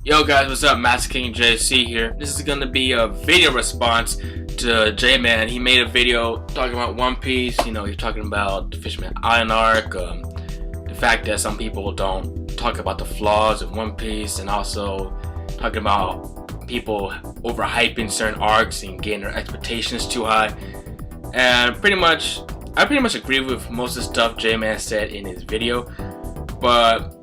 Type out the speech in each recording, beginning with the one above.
Yo guys, what's up? Master King JC here. This is gonna be a video response to Jman. He made a video talking about One Piece. He's talking about the Fishman Island arc, the fact that some people don't talk about the flaws of One Piece, and also talking about people overhyping certain arcs and getting their expectations too high. And I pretty much agree with most of the stuff Jman said in his video, but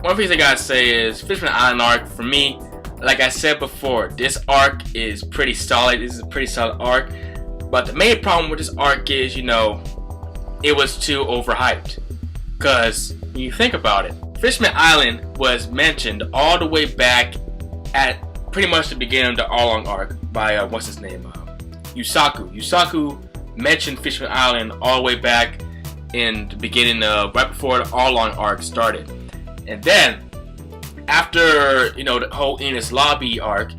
one piece I gotta say is Fishman Island arc, for me, like I said before, this arc is pretty solid. This is a pretty solid arc, but the main problem with this arc is, it was too overhyped. Cause when you think about it, Fishman Island was mentioned all the way back at pretty much the beginning of the All-Long arc by what's his name, Yusaku. Yusaku mentioned Fishman Island all the way back in the beginning of right before the All-Long arc started. And then, after, the whole Enies Lobby arc,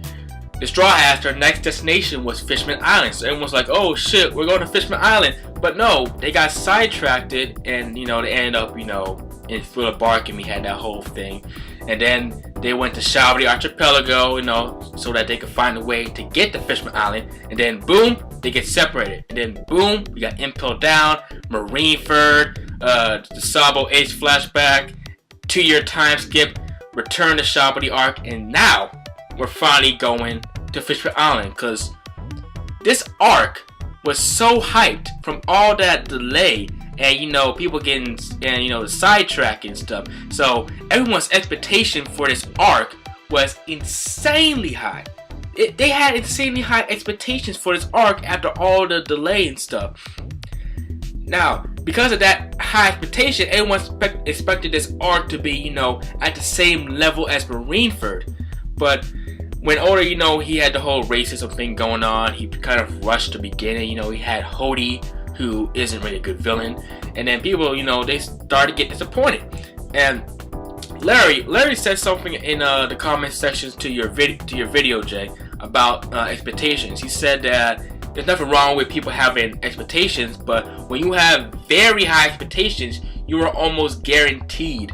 the Straw Hats, their next destination was Fishman Island. So everyone's like, oh shit, we're going to Fishman Island. But no, they got sidetracked and, they ended up, in Thriller Bark, and we had that whole thing. And then they went to Shabody Archipelago, so that they could find a way to get to Fishman Island. And then boom, they get separated. And then boom, we got Impel Down, Marineford, the Sabo Ace flashback, 2-year time skip, return to Shabody arc, and now we're finally going to Fishman Island, because this arc was so hyped from all that delay and people getting the sidetrack and stuff. So everyone's expectation for this arc was insanely high. They had insanely high expectations for this arc after all the delay and stuff. Now, because of that high expectation, everyone expected this arc to be, at the same level as Marineford. But when Oda, he had the whole racism thing going on, he kind of rushed the beginning. He had Hody, who isn't really a good villain. And then people, they started to get disappointed. And Larry said something in the comment sections to your video, Jay, about expectations. He said that there's nothing wrong with people having expectations, but when you have very high expectations, you are almost guaranteed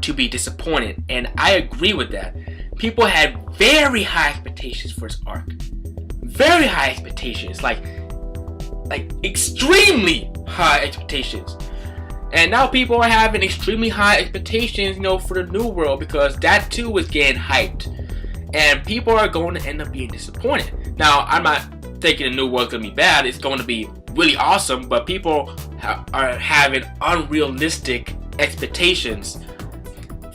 to be disappointed. And I agree with that. People had very high expectations for this arc. Very high expectations, like extremely high expectations. And now people are having extremely high expectations, for the New World, because that too was getting hyped. And people are going to end up being disappointed. Now, I'm not thinking the New World's gonna be bad. It's going to be really awesome, but people are having unrealistic expectations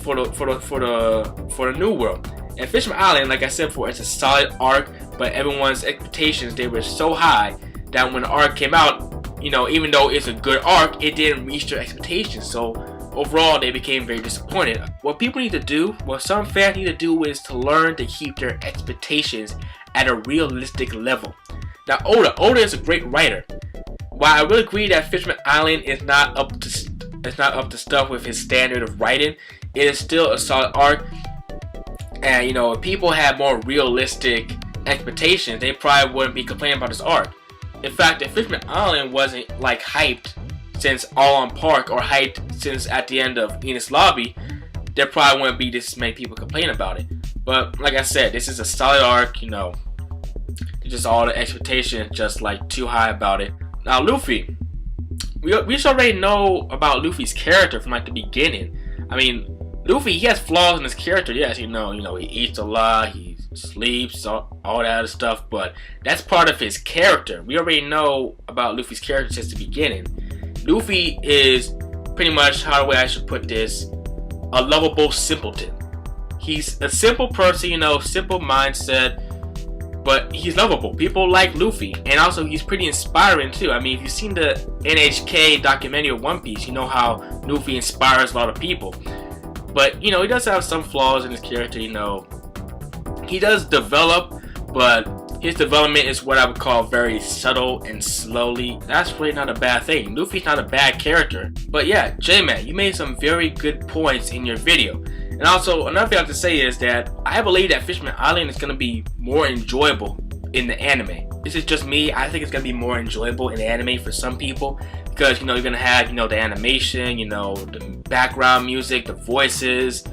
for the New World. And Fishman Island, like I said before, it's a solid arc, but everyone's expectations, they were so high that when the arc came out, even though it's a good arc, it didn't reach their expectations. So overall, they became very disappointed. What people need to do, what some fans need to do, is to learn to keep their expectations at a realistic level. Now, Oda is a great writer. While I will agree that Fishman Island is not up to stuff with his standard of writing, it is still a solid arc. And if people had more realistic expectations, they probably wouldn't be complaining about this arc. In fact, if Fishman Island wasn't hyped since All-On Park, or hyped since at the end of Enies Lobby, there probably wouldn't be this many people complaining about it. But like I said, this is a solid arc. Just all the expectations just too high about it. Now Luffy, we should already know about Luffy's character from the beginning. I mean, Luffy, he has flaws in his character. Yes, he eats a lot, he sleeps, all that other stuff, but that's part of his character. We already know about Luffy's character since the beginning. Luffy is pretty much, how the way I should put this, a lovable simpleton. He's a simple person, simple mindset, but he's lovable. People like Luffy, and also he's pretty inspiring too. I mean, if you've seen the NHK documentary of One Piece, you know how Luffy inspires a lot of people. But he does have some flaws in his character. He does develop, but his development is what I would call very subtle and slowly. That's really not a bad thing. Luffy's not a bad character. But yeah, Jman, you made some very good points in your video. And also, another thing I have to say is that I believe that Fishman Island is going to be more enjoyable in the anime. This is just me. I think it's going to be more enjoyable in the anime for some people. Because, you're going to have, the animation, the background music, the voices,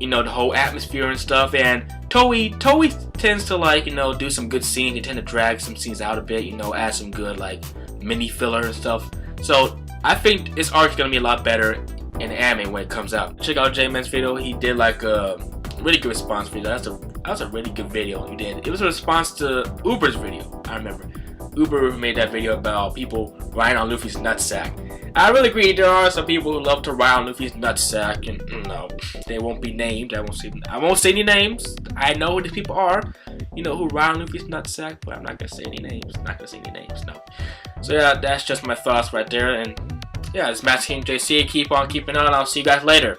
you know, the whole atmosphere and stuff. And Toei tends to, like, you know, do some good scenes. They tend to drag some scenes out a bit, you know, add some good, like, mini filler and stuff. So I think this arc is gonna be a lot better in anime when it comes out. Check out Jman's video. He did like a really good response video. That was a really good video he did. It was a response to Uber's video. I remember Uber made that video about people riding on Luffy's nutsack. I really agree. There are some people who love to ride on Luffy's nutsack, and no, they won't be named. I won't say any names. I know who these people are, you know, who ride on Luffy's nutsack, but I'm not gonna say any names. No. So yeah, that's just my thoughts right there. And yeah, it's Max King JC. Keep on keeping on. I'll see you guys later.